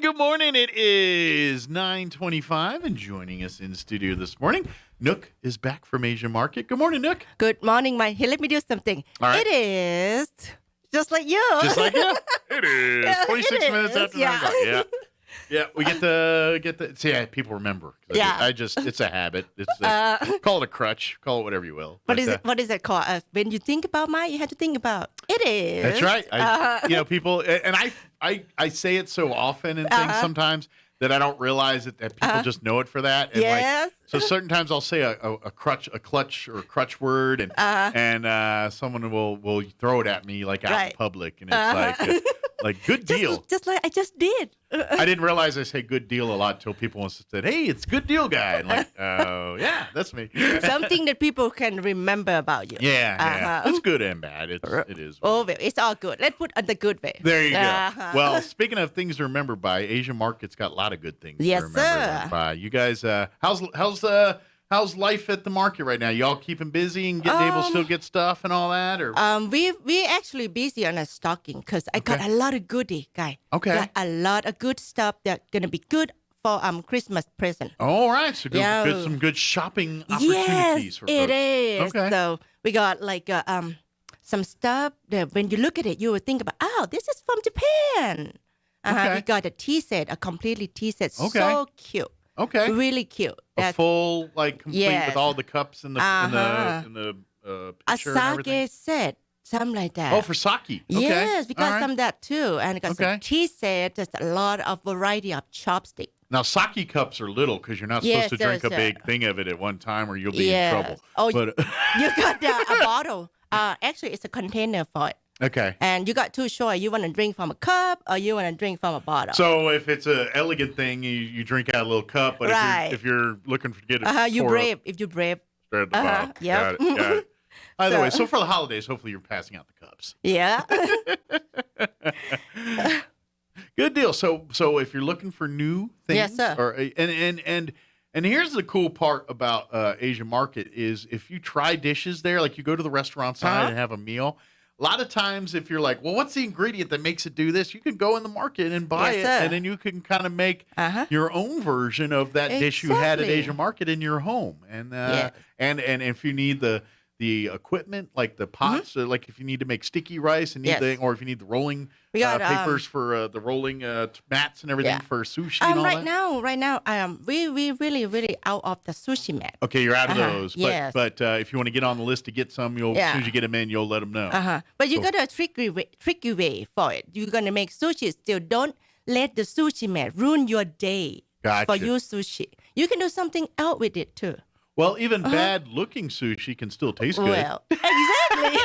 Good morning. It is 9:25, and joining us in studio this morning, Nook is back from Asia Market. Good morning, Nook. Good morning, Mike. Here, let me do something. All right. It is just like you. Just like you. It is Yeah, 26 it minutes is, after yeah. 9 o'clock. Yeah. Yeah, we get the. See, people remember. Yeah. It's a habit. It's call it a crutch. Call it whatever you will. What But, is it? What is it called? When you think about Mike, you have to think about it is. That's right. People, and I say it so often and things sometimes that I don't realize that people just know it for that. And Yes. so certain times I'll say a clutch or a crutch word, and someone will throw it at me like out in Right. public, and it's like good deal. Just like I just did. I didn't realize I say good deal a lot till people once said, "Hey, it's good deal guy," and like, oh yeah, that's me. Something that people can remember about you. Yeah. It's good and bad. It is. Oh, well, it's all good. Let's put on the good way. There you go. Uh-huh. Well, speaking of things to remember by, Asia Market's got a lot of good things Yes, to remember sir. by. You guys, how's life at the market right now? Y'all keeping busy and getting able to still get stuff and all that, or We actually busy on a stocking because I got Okay. a lot of goodie, guy. Okay. Got a lot of good stuff that's gonna be good for Christmas present. all right, so Yeah. some good shopping opportunities Yes, for it folks. is. Okay. So we got like some stuff that when you look at it, you would think about, oh, this is from Japan. Okay. We got a tea set, a completely tea set. Okay. So cute. Okay, Really cute. a full complete Yes. with all the cups in the Uh-huh. in the a picture and everything. sake set, something like that. Oh, for sake. Okay. Yes, we got All right. some of that too. And we got Okay. some tea set, just a lot of variety of chopstick. Now, sake cups are little because you're not Yes, supposed to drink a sir. big thing of it at one time or you'll be in Yes. trouble. Oh, But You got a bottle. Actually, it's a container for it. okay. And you got two choice. You want to drink from a cup or you want to drink from a bottle. So if it's an elegant thing, you drink out of a little cup. But Right. if you're looking to get it, You pour brave. If you brave. straight at the bottom. Yep. Got it. Got it. Either So- way, so for the holidays, hopefully you're passing out the cups. Yeah. Good deal. So if you're looking for new things, Yes, sir. Or and here's the cool part about Asia Market is if you try dishes there, like you go to the restaurant side and have a meal. A lot of times, if you're like, well, what's the ingredient that makes it do this? You can go in the market and buy Yes, it, sir. and then you can kind of make your own version of that dish you had at Exactly. Asia Market in your home. And Yes. and if you need the equipment, like the pots, like if you need to make sticky rice and need Yes. or if you need the rolling We got, papers for the rolling mats and everything Yeah. for sushi and all right that. now, we really out of the sushi mat. Okay, you're out of Uh-huh. those. But Yes. but if you want to get on the list to get some, as Yeah. soon as you get them in, you'll let them know. But you So- got a tricky way for it. You're gonna make sushi still. Don't let the sushi mat ruin your day Gotcha. for your sushi. You can do something else with it too. Well, even bad looking sushi can still taste good. Well, exactly.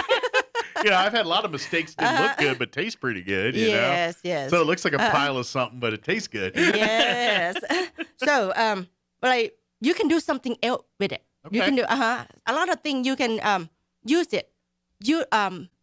Yeah, I've had a lot of mistakes that look good but taste pretty good. You Yes, know? yes. So it looks like a pile of something, but it tastes good. Yes. So like you can do something else with it. You Okay. can do a lot of things you can use it. You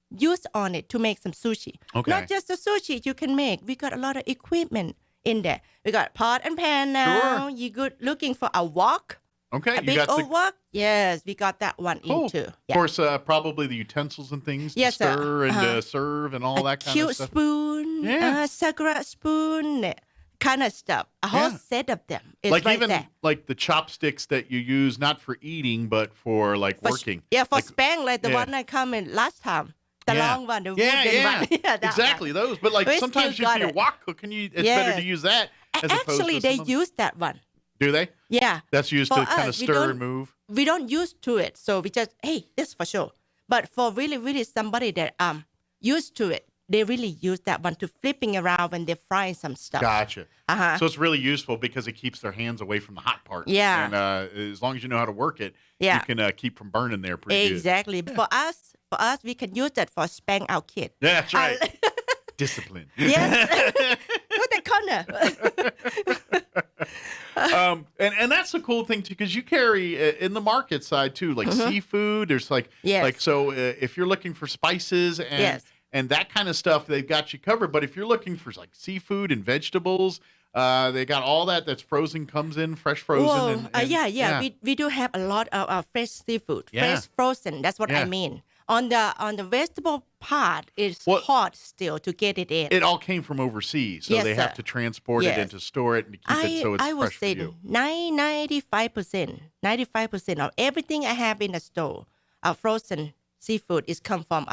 use on it to make some sushi. Okay. Not just the sushi you can make. We got a lot of equipment in there. We got pot and pan now. Sure. You good looking for a wok? Okay, A you big got old the wok? Yes, we got that one cool. in too. Of Yeah. course, probably the utensils and things Yes, to sir. stir and serve and all A that kind cute of stuff. spoon, Yeah. sakura spoon, kind of stuff. A whole Yeah. set of them. It's Like right even there. like the chopsticks that you use not for eating but for like For working. for Like- spank, like the yeah. one that come in last time. The Yeah. long one, the Yeah, wooden yeah, one. Yeah, that exactly one. those. But like We sometimes still if got you're it. wok cooking, it's better to Yes. use that as opposed Actually, to they some of- use that one. Do they? Yeah. That's used For to kind of us, we stir don't- and move. We don't use to it, so we just, hey, this for sure. But for really somebody that used to it, they really use that one to flipping around when they're frying some stuff. Gotcha. Uh-huh. So it's really useful because it keeps their hands away from the hot part. Yeah. And as long as you know how to work it, Yeah. you can keep from burning there pretty good. Exactly. For us, we can use that for spank our kid. Yeah, that's right. Discipline. Yes. Put the corner. And that's the cool thing too, because you carry in the market side too, like seafood. There's like, Yes. like so if you're looking for spices and Yes. and that kind of stuff, they've got you covered. But if you're looking for like seafood and vegetables, they got all that's frozen, comes in fresh frozen. Whoa. and Yeah. We do have a lot of fresh seafood, Yeah. fresh frozen. That's what Yeah. I mean. On the vegetable part, it's What- hard still to get it in. It all came from overseas, so Yes, they have sir. to transport it Yes. and to store it and to keep it so it's I would fresh say for you. 95% of everything I have in the store, frozen seafood, is come from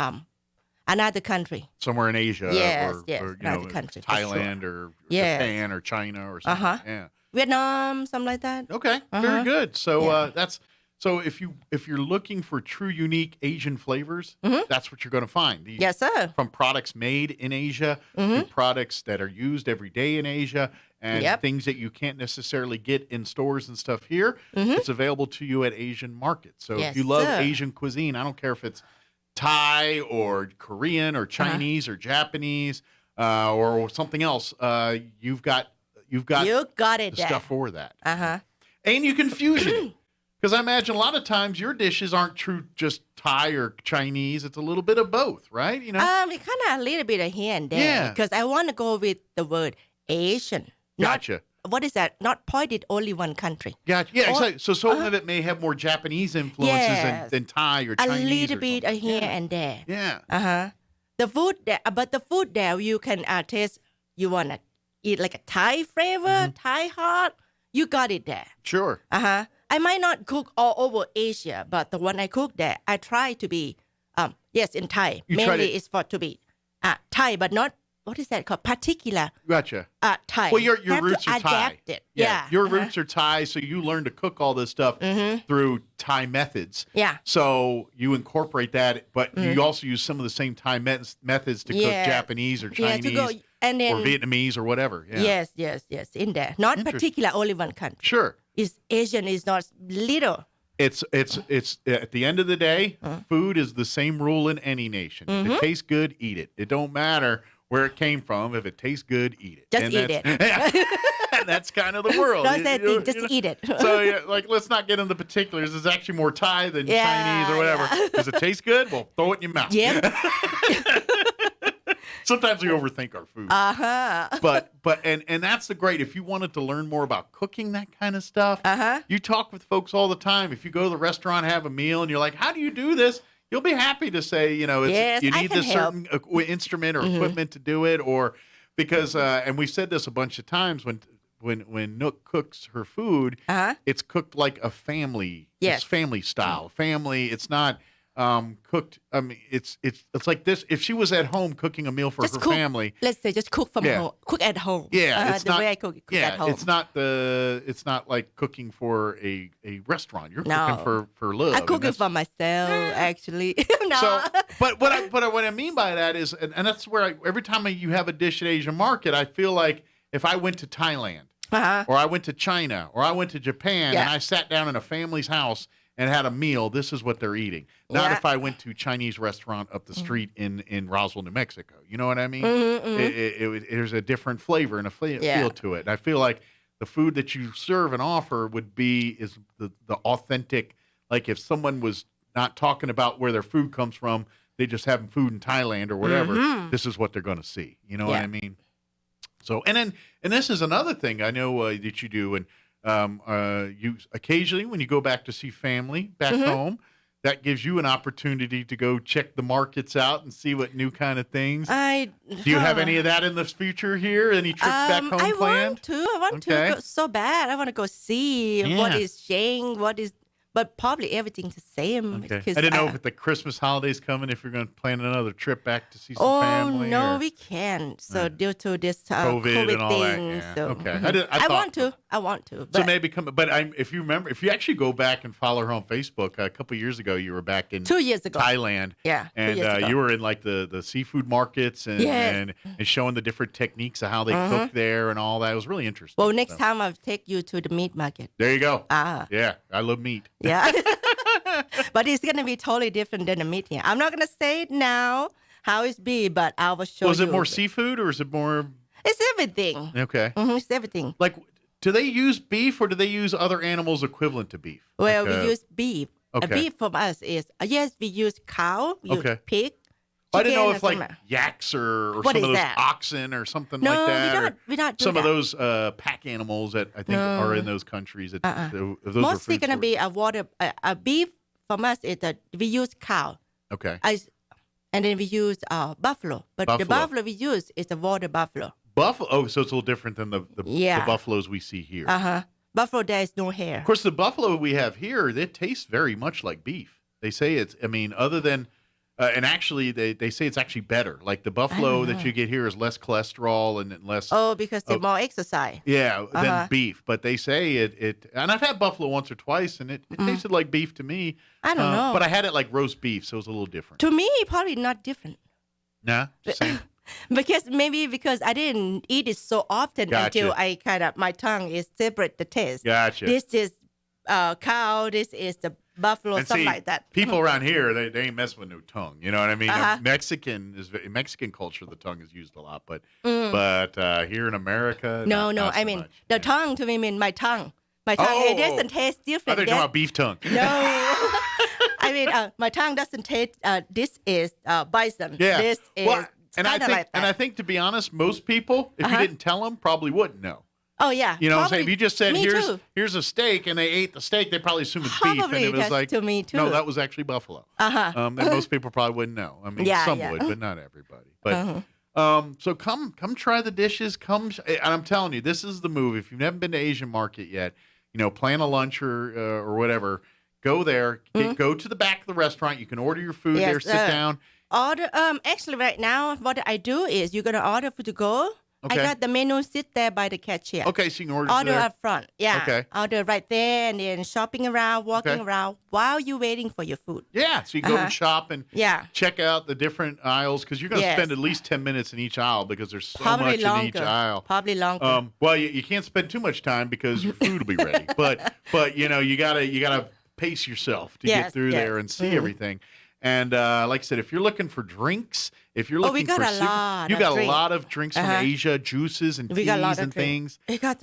another country. Somewhere in Asia, Yes, or, yes, or another country, for sure. Thailand, or Yes. Japan, or China, or something. Uh-huh. Yeah. Vietnam, something like that. Okay. Very Uh-huh. good. So Yeah. that's so if you're looking for true unique Asian flavors, that's what you're going to find. These- Yes, sir. From products made in Asia to products that are used every day in Asia, and Yep. things that you can't necessarily get in stores and stuff here, it's available to you at Asian markets. So if Yes, you love sir. Asian cuisine, I don't care if it's Thai or Korean or Chinese or Japanese or something else, you've got You got it the there. stuff for that. Uh-huh. And you can fusion it. Because I imagine a lot of times your dishes aren't true just Thai or Chinese. It's a little bit of both, right? You know? It kind of a little bit of here and there. Yeah. Because I want to go with the word Asian. Not, Gotcha. what is that? Not pointed only one country. Gotcha. Yeah, Or- exactly. So some of it may have more Japanese influences Yes. than Thai or A Chinese. little or bit something. here Yeah. and there. Yeah. Uh-huh. The food there, but the food there you can taste. You want to eat like a Thai flavor, Thai hot. You got it there. Sure. Uh-huh. I might not cook all over Asia, but the one I cook there, I try to be, yes, in Thai. You try Mainly to- it's for to be Thai, but not, what is that called? Particular Gotcha. Thai. Well, your Have roots to are Thai. adapt it. Yeah. Your uh-huh. roots are Thai, so you learn to cook all this stuff through Thai methods. Yeah. So you incorporate that, but you also use some of the same Thai methods to cook Yeah. Japanese or Yeah, Chinese to go, and then, or Vietnamese or whatever. Yeah. yes, in there. Not Interesting. particular only one country. Sure. Is Asian is not little. It's at the end of the day, food is the same rule in any nation. If it tastes good, eat it. It don't matter where it came from. If it tastes good, eat it. Just And eat that's- and that's kind of the world. Don't You- say a you thing, know- just you know? eat it. So yeah, like let's not get into particulars. It's actually more Thai than Yeah, Chinese or whatever. yeah. Does it taste good? Well, throw it in your mouth. Yep. Sometimes we overthink our food. Uh-huh. but and that's the great. If you wanted to learn more about cooking that kind of stuff, Uh-huh. you talk with folks all the time. If you go to the restaurant, have a meal, and you're like, "How do you do this?" You'll be happy to say, you know, it's, Yes, you I need can this help. Mm-hmm. certain instrument or equipment to do it, or because and we've said this a bunch of times when Nook cooks her food, Uh-huh. it's cooked like a family. Yes. It's family style. Family. It's not cooked. I mean, it's like this. If she was at home cooking a meal for Just her cook. family, Let's say just cook from Yeah. home. Cook at home. Yeah, it's the not- way I cook at home. it's not like cooking for a restaurant. You're No. cooking for love. I and cook it that's- for myself, actually. No. So, but what I mean by that is, and that's where every time you have a dish at Asian market, I feel like if I went to Thailand Uh-huh. or I went to China or I went to Japan and Yeah. I sat down in a family's house and had a meal, this is what they're eating. Not Yeah. if I went to a Chinese restaurant up the street in Roswell, New Mexico. You know what I mean? Mhm. There's a different flavor and a Yeah. feel to it. And I feel like the food that you serve and offer is the authentic. Like if someone was not talking about where their food comes from, they just having food in Thailand or whatever. This is what they're going to see. You know what Yeah. I mean? So and this is another thing I know that you do, and you occasionally when you go back to see family back home, that gives you an opportunity to go check the markets out and see what new kind of things. Do you have any of that in the future here? Any trips back home I planned? want to Okay. go so bad. I want to go see what Yeah. is changed, but probably everything's the same. Okay. I because, didn't know if the Christmas holidays coming, if you're going to plan another trip back to see some Oh family. no, or we can't. So due to this COVID and all that. thing, Yeah. so Okay. mhm. I thought- I want to. So But maybe come, but if you remember, if you actually go back and follow her on Facebook, a couple years ago, you were back in 2 years ago, Thailand, yeah, 2 and years ago. you were in like the seafood markets and, Yes. and showing the different techniques of how they cook there and all that. It was really interesting. Well, next So, time I'll take you to the meat market. there you go. Ah, Yeah, I love meat. yeah. But it's gonna be totally different than the meat here. I'm not gonna say it now how it's be, but I will show you. Was it more seafood or is it more It's everything. okay? It's everything. Like, do they use beef or do they use other animals equivalent to beef? Well, Like, we use beef. okay. Beef from us is yes, we use cow, we use Okay. pig. I didn't know chicken, if like and some- yaks or What some of is those that? oxen or something No, like that, or we don't do some that. of those pack animals that I think No. are in those countries. That, those are Mostly food gonna sources. be a beef from us is that we use cow. Okay. And then we use buffalo, but the Buffalo. buffalo we use is the water buffalo. Buffalo. Oh, so it's a little different than the Yeah. buffaloes we see here. Buffalo, there is no hair. Of course, the buffalo we have here, it tastes very much like beef. They say it's, I mean, other than, and actually, they say it's actually better. Like the buffalo that you get here is less cholesterol and less. Oh, because they're more exercise. Yeah, than beef. But they say it, and I've had buffalo once or twice, and it tasted like beef to me. I don't know. But I had it like roast beef, so it was a little different. To me, probably not different. Nah, same. because I didn't eat it so often until I kind of, my tongue is separate the taste. Gotcha. This is cow, this is the buffalo, And something see, like that. people around here, they ain't messing with no tongue. You know what I mean? Mexican culture, the tongue is used a lot, but here in America, No, not so I mean, much. the Yeah. tongue to me mean my tongue. My tongue, it doesn't taste I different. think about beef tongue. No. I mean, my tongue doesn't taste, this is bison. Yeah. This is Well, and I kind of think, like that. and I think, to be honest, most people, if you didn't tell them, probably wouldn't know. Oh, yeah. You know what I'm saying? If probably- you just said, me too. here's a steak, and they ate the steak, they probably assume it's beef. And Probably it was that's like, to me, too. no, that was actually buffalo. And most people probably wouldn't know. I mean, Yeah, some yeah. would, but not everybody. But so come try the dishes. And I'm telling you, this is the move. If you've never been to Asian market yet, plan a lunch or whatever. Go there. Go to the back of the restaurant. You can order your food Yes, there. Sit down. Order. Actually, right now, what I do is you're gonna order food to go. Okay. I got the menu sit there by the cashier. Okay, so you can order Order there. up front. Yeah. Okay. Order right there, and then shopping around, walking around while you're waiting for your food. Yeah, so you can go and shop and Yeah. check out the different aisles because you're going to Yes. spend at least 10 minutes in each aisle because there's so Probably much longer. in each aisle. Probably longer. Well, you can't spend too much time because your food will be ready. But you gotta pace yourself to get through there and see everything. And like I said, if you're looking for drinks, if you're looking we got for a lot you of got a drinks. lot of drinks from Asia, juices and We got a lot teas of and drink. things. We got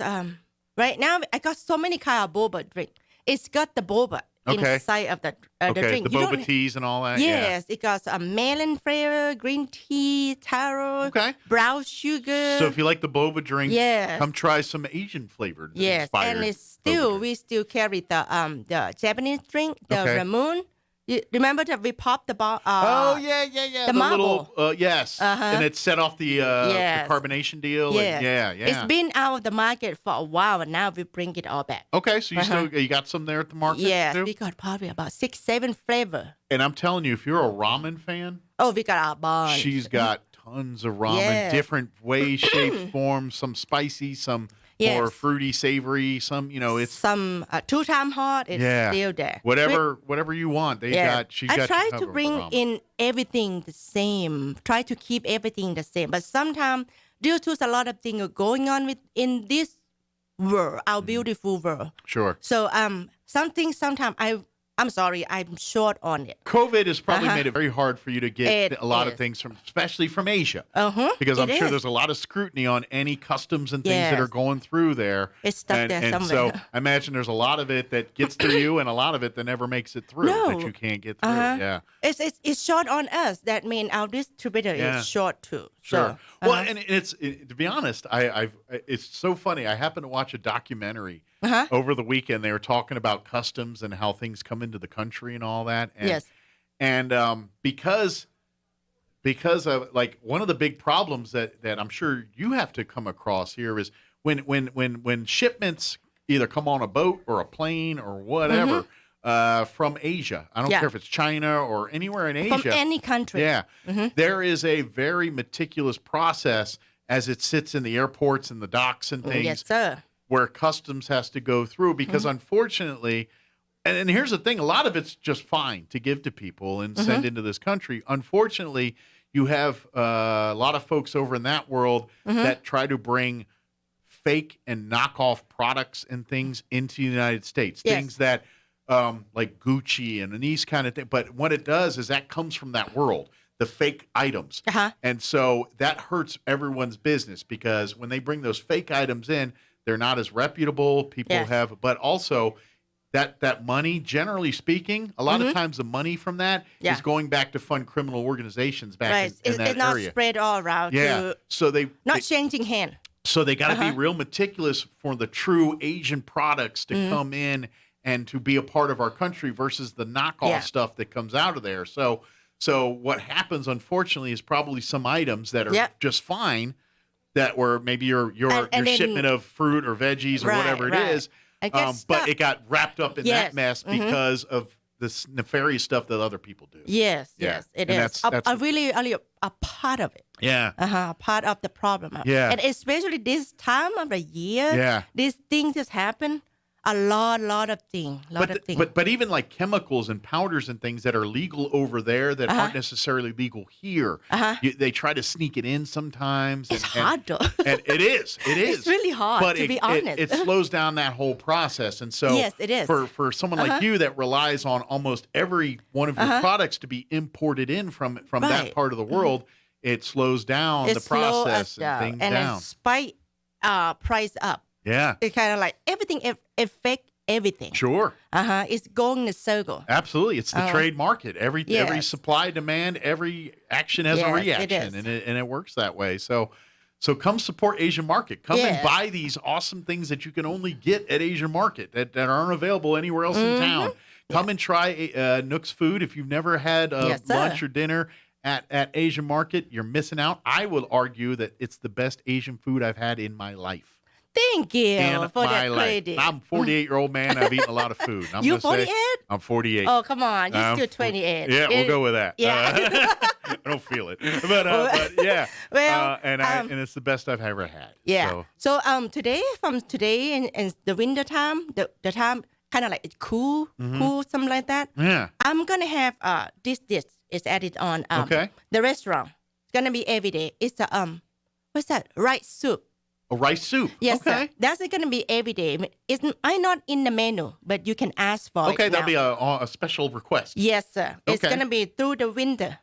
right now I got so many kind of boba drink. It's got the boba inside of the drink. The You boba don't- teas and all that. Yes, it got a melon flavor, green tea, taro, Okay. brown sugar. So if you like the boba drink, Yes. come try some Asian flavored. Yes, inspired and it's boba still drink. we still carry the Japanese drink, the Okay. Ramune. You remember that we popped the ball? Oh yeah. the little yes, and it set off the Yes. carbonation deal. Yes. And yeah. It's been out of the market for a while, and now we bring it all back. Okay, so you got some there at the market Yes, too? we got probably about 6-7 flavor. And I'm telling you, if you're a ramen fan, Oh, we got a bunch. she's got tons of ramen, Yes. different ways, shapes, forms. Some spicy, some more Yes. fruity, savory. Some it's some 2 time hot. It's still there. whatever you want. They got. She's I got. try you to covered with bring ramen. in everything the same. Try to keep everything the same. But sometimes, due to a lot of things going on in this world, our beautiful world. Sure. So sometimes I'm sorry, I'm short on it. COVID has probably made it very hard for you to get It a lot of is. things especially from Asia. It Because I'm sure is. there's a lot of scrutiny on any customs and things that Yes. are going through there. It's stuck and, there and somewhere. so I imagine there's a lot of it that gets to you and a lot of it that never makes it through that No. you can't get through. Yeah. It's short on us. That means our distributor Yeah. is short too. Sure. So, Well, and to be honest, it's so funny. I happened to watch a documentary over the weekend. They were talking about customs and how things come into the country and all that. And, Yes. And because of like one of the big problems that I'm sure you have to come across here is when shipments either come on a boat or a plane or whatever from Asia. I don't Yeah. care if it's China or anywhere in Asia. from any country. Yeah. There is a very meticulous process as it sits in the airports and the docks and things Yes, sir. where customs has to go through because unfortunately, and here's the thing, a lot of it's just fine to give to people and send into this country. Unfortunately, you have a lot of folks over in that world that try to bring fake and knockoff products and things into the United States. Yes. Things that like Gucci and these kind of things. But what it does is that comes from that world, the fake items. And so that hurts everyone's business because when they bring those fake items in, they're not as reputable. People Yes. have, but also that money, generally speaking, a lot of times the money from that Yeah. is going back to fund criminal organizations back Right. in that It's not area. spread all around. Yeah. To, So they not changing hand. so they got to be real meticulous for the true Asian products to come in and to be a part of our country versus the knockoff Yeah. stuff that comes out of there. So So what happens, unfortunately, is probably some items that are Yep. just fine that were maybe your And then- shipment of fruit or veggies or Right, whatever it right. is, And get but stuck. it got wrapped up in that Yes. mess because of this nefarious stuff that other people do. Yes, Yeah. yes, it And is. that's- Really only a part of it. Yeah. Part of the problem. Yeah. And especially this time of the year, Yeah. these things just happen. A lot of things. But even like chemicals and powders and things that are legal over there that aren't necessarily legal here, they try to sneak it in sometimes. It's hard though. And it is. It's really hard, but to be honest. It slows down that whole process. And so Yes, it is. For someone like you that relies on almost every one of your products to be imported in from that Right. part of the world, it slows down It the slow us process and down. things And down. then spike price up. Yeah. It kind of like everything affect everything. Sure. It's going in a circle. Absolutely, it's the trade market. Every Yes. supply demand, every action has a Yes, it reaction, is. and it works that way. So come support Asian Market. Come and Yes. buy these awesome things that you can only get at Asian Market that aren't available anywhere else in town. Come and try Nook's food if you've never had Yes, sir. lunch or dinner at Asian Market. You're missing out. I will argue that it's the best Asian food I've had in my life. Thank you In for my that life. credit. I'm a 48-year-old man. I've eaten a lot of food. I'm You gonna say 48? I'm 48. Oh, come on. You're I'm still 28. Yeah, we'll go with that. Yeah. I don't feel it, but yeah. Well, and it's the best I've ever had. Yeah. So, So today and the winter time, the time kind of like it's cool, something like that. yeah. I'm gonna have this dish is added on Okay. the restaurant. It's gonna be every day. It's a what's that? Rice soup. A rice soup. Yes, Okay. sir. That's gonna be every day. It's not in the menu, but you can ask for it. Okay, that'll now. be a special request. Yes, sir. It's Okay. gonna be through the winter.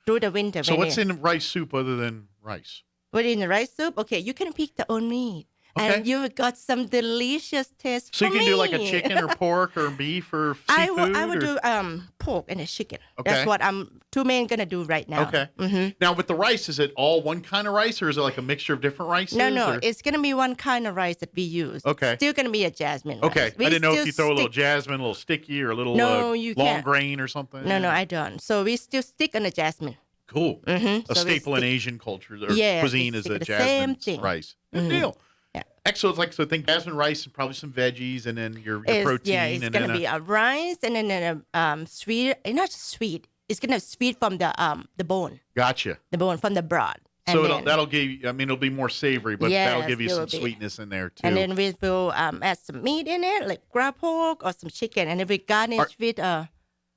Through the winter. So when what's it- in rice soup other than rice? But in the rice soup, okay, you can pick the own meat. Okay. And you've got some delicious taste So you for can do like a me. chicken or pork or beef or I seafood. would or- do pork and a chicken. Okay. That's what I'm two men gonna do right now. Okay. Mm-hmm. Now with the rice, is it all one kind of rice or is it like a mixture of different rices? No, or- it's gonna be one kind of rice that we use. Okay. Still gonna be a jasmine rice. Okay. We I didn't know if still you throw a little stick- jasmine, a little sticky, or a little No, you long can't. grain or something. No, I don't. So we still stick on the jasmine. Cool. Mm-hmm. A staple in Asian culture or Yeah, cuisine we is stick a the same jasmine thing. rice. Good deal. Yeah. Excellent. So think jasmine rice and probably some veggies and then your protein. Yeah, it's and gonna then be a rice and then a sweet. Not sweet. It's gonna sweet from the bone, Gotcha. from the broth. And So then, that'll give you, I mean, it'll be more savory, but that'll Yes, give you it some will be. sweetness in there too. and then we will add some meat in it, like ground pork or some chicken, and then we garnish with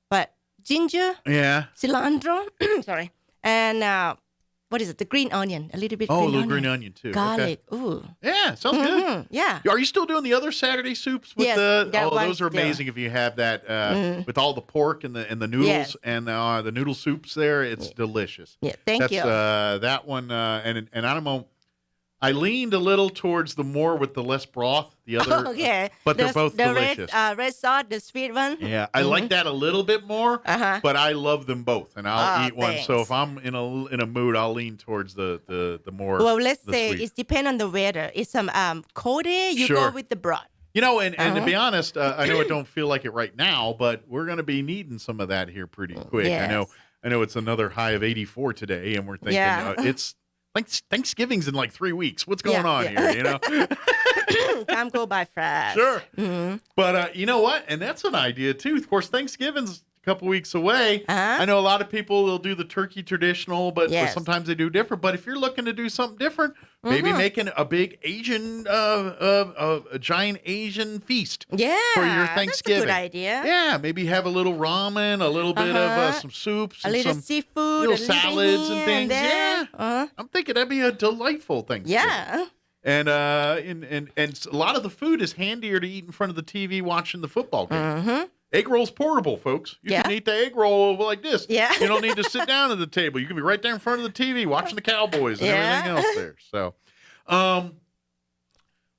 but ginger, yeah. cilantro, sorry, and what is it? The green onion, a little bit. Oh, a green little onion. green onion too. Okay. Garlic. Ooh. Yeah, sounds good. Mhm, yeah. Are you still doing the other Saturday soups with Yes, the? that Oh, one those are still. amazing. If you have that with all the pork and the noodles Yes. and the noodle soups, there, it's delicious. Yeah. Thank That's you. that one, and I don't know. I leaned a little towards the more with the less broth. The other, Okay. but they're both the delicious. red sauce, the sweet one. Yeah, I like that a little bit more, Uh-huh. but I love them both, and I'll Oh, eat one. So thanks. if I'm in a mood, I'll lean towards the more. Well, let's the say sweet. it depends on the weather. It's some cold day, you Sure. go with the broth. You know, and to Uh-huh. be honest, I know it don't feel like it right now, but we're going to be needing some of that here pretty quick. Yes. I know it's another high of 84 today, and we're thinking Yeah. it's like Thanksgiving's in like 3 weeks. What's going Yeah, on yeah. here? You know. Time go by fast. Sure. Mhm. But you know what? And that's an idea too. Of course, Thanksgiving's a couple weeks away. Uh-huh. I know a lot of people will do the turkey traditional, but Yes. sometimes they do different. But if you're looking to do something different, maybe Mm-hmm. making a big Asian, a giant Asian feast. Yeah. For your That's a Thanksgiving. good idea. Yeah, maybe have a little ramen, a little bit of Uh-huh. some soups, A and little some. seafood, little a little salads and here things, there. yeah. I'm thinking that'd be a delightful Thanksgiving. Yeah. And a lot of the food is handier to eat in front of the TV watching the football game. Mm-hmm. Egg roll's portable, folks. You can Yeah. eat the egg roll like this. Yeah. You don't need to sit down at the table. You can be right there in front of the TV watching the Cowboys and Yeah. everything else there. So,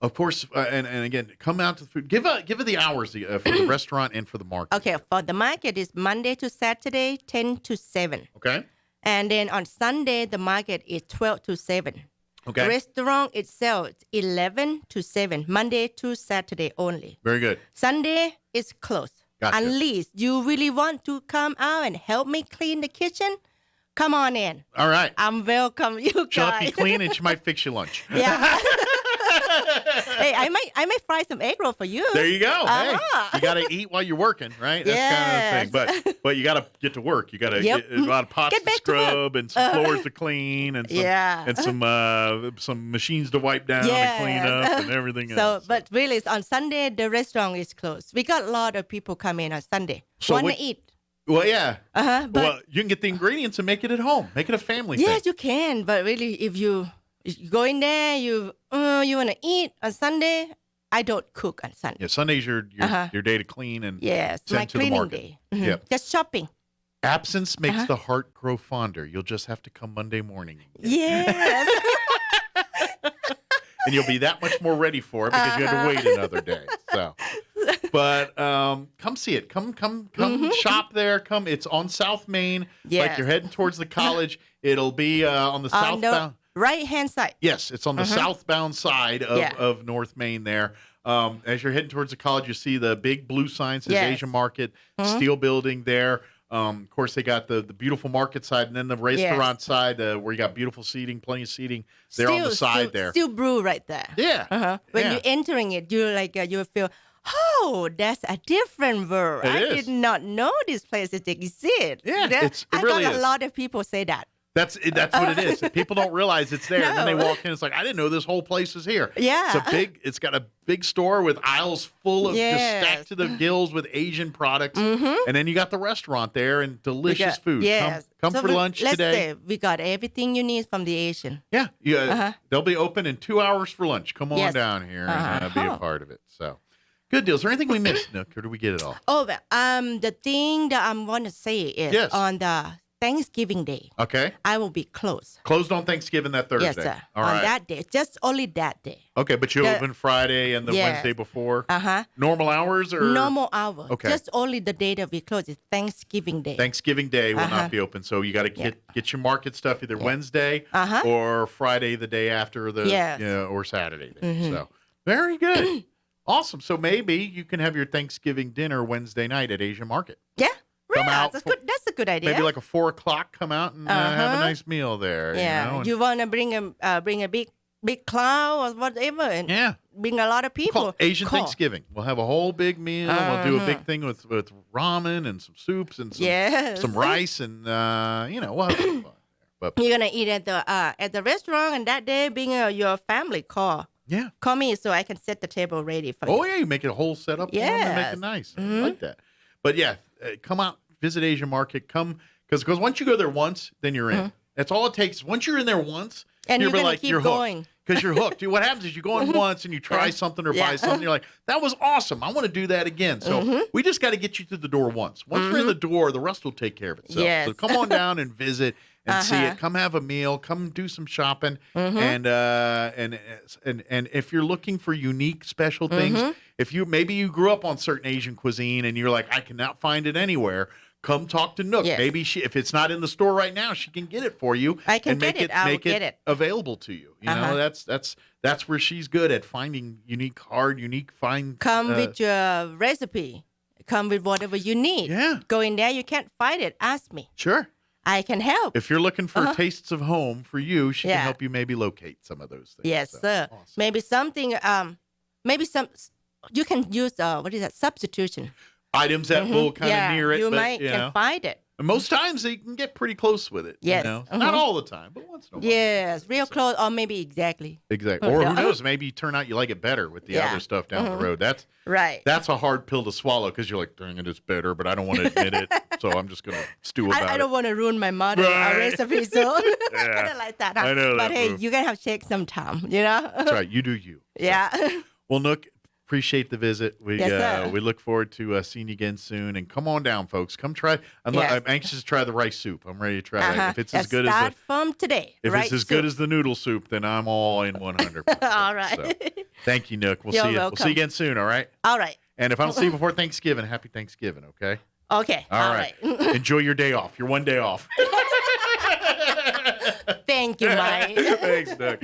of course, and again, come out to the food. Give it the hours for the restaurant and for the market. Okay, for the market is Monday to Saturday, 10 to 7. Okay. And then on Sunday, the market is 12 to 7. Okay. Restaurant itself is 11 to 7, Monday to Saturday only. Very good. Sunday is closed. Gotcha. Unless you really want to come out and help me clean the kitchen, come on in. All right. I'm welcome you She'll help you guys. clean and she might fix you lunch. Yeah. Hey, I might fry some egg roll for you. There you go. Uh-huh. Hey, you got to eat while you're working, right? That's kind of the thing. But you got to get to work. You got to Yep. get a lot of pots Get to back to work. scrub and some floors to clean and some, Yeah. and some machines to wipe down and clean Yes. up and everything So, else. but really, on Sunday the restaurant is closed. We got a lot of people come in on Sunday. So Want what- to eat? Well, yeah. But Well, you can get the ingredients and make it at home. Make it a family yes, thing. you can. But really, if you go in there, you want to eat on Sunday. I don't cook on Sunday. Yeah, Sunday's your Uh-huh. your day to clean and Yes, send my to the cleaning market. day. Mhm. Yep. Just shopping. Absence makes Uh-huh. the heart grow fonder. You'll just have to come Monday morning. Yes. And you'll be that much more ready for it because you had to wait another day. So, but come see it. Come shop there. Come. It's on South Main. Like Yes. you're heading towards the college. It'll be on the On the southbound. right hand side. Yes, it's on the southbound side of, Yeah. of North Main there. As you're heading towards the college, you see the big blue sign says Yes. Asian Market, steel building there. Of course, they got the beautiful market side and then the restaurant side where you got beautiful seating, plenty of seating there on the side there. Still brew right there. Yeah. When Yeah. you're entering it, you like you feel, oh, that's a different world. It I is. did not know this place existed. Yeah, it I really got is. a lot of people say that. That's what it is. People don't realize it's there. And then they No. walk in, it's like, I didn't know this whole place is here. Yeah. It's got a big store with aisles full of just Yes. stacked to the gills with Asian products. And then you got the restaurant there and delicious food. Yes. Come So for lunch let's today. say we got everything you need from the Asian. Yeah. They'll be open in 2 hours for lunch. Come on Yes. down here and be a Uh-huh. part of it. So good deal. Is there anything we missed, Nook, or did we get it all? Oh, well, the thing that I want to say is Yes. on the Thanksgiving Day, Okay. I will be closed. Closed on Thanksgiving that Thursday. Yes, sir. All on right. that day, just only that day. Okay, but you The- open Friday and the Yes. Wednesday before? Uh-huh. Normal hours or? Normal hour. Okay. Just only the day that we close is Thanksgiving Day. Thanksgiving Day will Uh-huh. not be open, so you got to get your market stuff either Wednesday Uh-huh. or Friday the day after the Yes. or Saturday. Day. So very good, awesome. So maybe you can have your Thanksgiving dinner Wednesday night at Asian Market. Yeah. Come Yeah, out that's for- good. That's a good idea. Maybe like a 4:00, come out and have a Uh-huh. nice meal there. yeah. You know? You wanna bring a big cloud or whatever, and Yeah. bring a lot of people. Call it Asian Call. Thanksgiving. We'll have a whole big meal. We'll do a big thing with ramen and some soups and Yes. some rice and we'll have some fun there. But You're gonna eat at the restaurant, and that day, being your family, call me so I can set the table ready for you. Oh yeah, you make it a whole setup for 'em and make Yes. it nice. I like that. But yeah, come out, visit Asian Market. Come because once you go there once, then you're in. That's all it takes. Once you're in there once, And you're be gonna like keep you're going. hooked because you're hooked. Dude, what happens is you go in once and you try something or buy Yeah. something. You're like, that was awesome. I want to do that again. So we just got to get you through the door once. Once you're in the door, the rest will take care of itself. Yes. So come on down and visit. And see Uh-huh. it. Come have a meal. Come do some shopping. And if you're looking for unique, special things, if you maybe you grew up on certain Asian cuisine and you're like, I cannot find it anywhere. Come talk to Nook. Yes. Maybe if it's not in the store right now, she can get it for you. I can and make get it. I will make get it. available to you. You know, that's where she's good at finding unique, fine. Come with your recipe. Come with whatever you need. Yeah. Go in there. You can't find it. Ask me. Sure. I can help. If you're looking for tastes of home for you, she can Yeah. help you maybe locate some of those things. Yes, So, sir. awesome. Maybe something. Maybe some. You can use what is that? Substitution. Items that will kind of near it. You but, might you know. can find it. And most times they can get pretty close with it. Yes. You know? Not all the time, but once in a while. Yes, real close, or maybe exactly. Exactly. Or Yeah. who knows? Maybe you turn out you like it better with the Yeah. other stuff down the road. Right. That's a hard pill to swallow because you're like, dang it, it's better, but I don't want to admit it. So I'm just going to stew about I don't it. want to ruin my mother's Right. recipe, so I Yeah. don't like that. Huh? I know but that hey, move. you can have shake sometime, you know? That's right. You do you. Yeah. Well, Nook, appreciate the visit. We Yes, sir. we look forward to seeing you again soon. And come on down, folks. Come try. Yes. I'm anxious to try the rice soup. I'm ready to try that. If it's as good Start as from today. if right? it's as good as the noodle soup, then I'm all in 100%. All right. So, thank you, Nook. We'll You're see you. We'll welcome. see you again soon. All right. All right. And if I don't see you before Thanksgiving, happy Thanksgiving. Okay. Okay. All right. Enjoy your day off. Your one day off. Thank you, Mike. Thanks, Nook.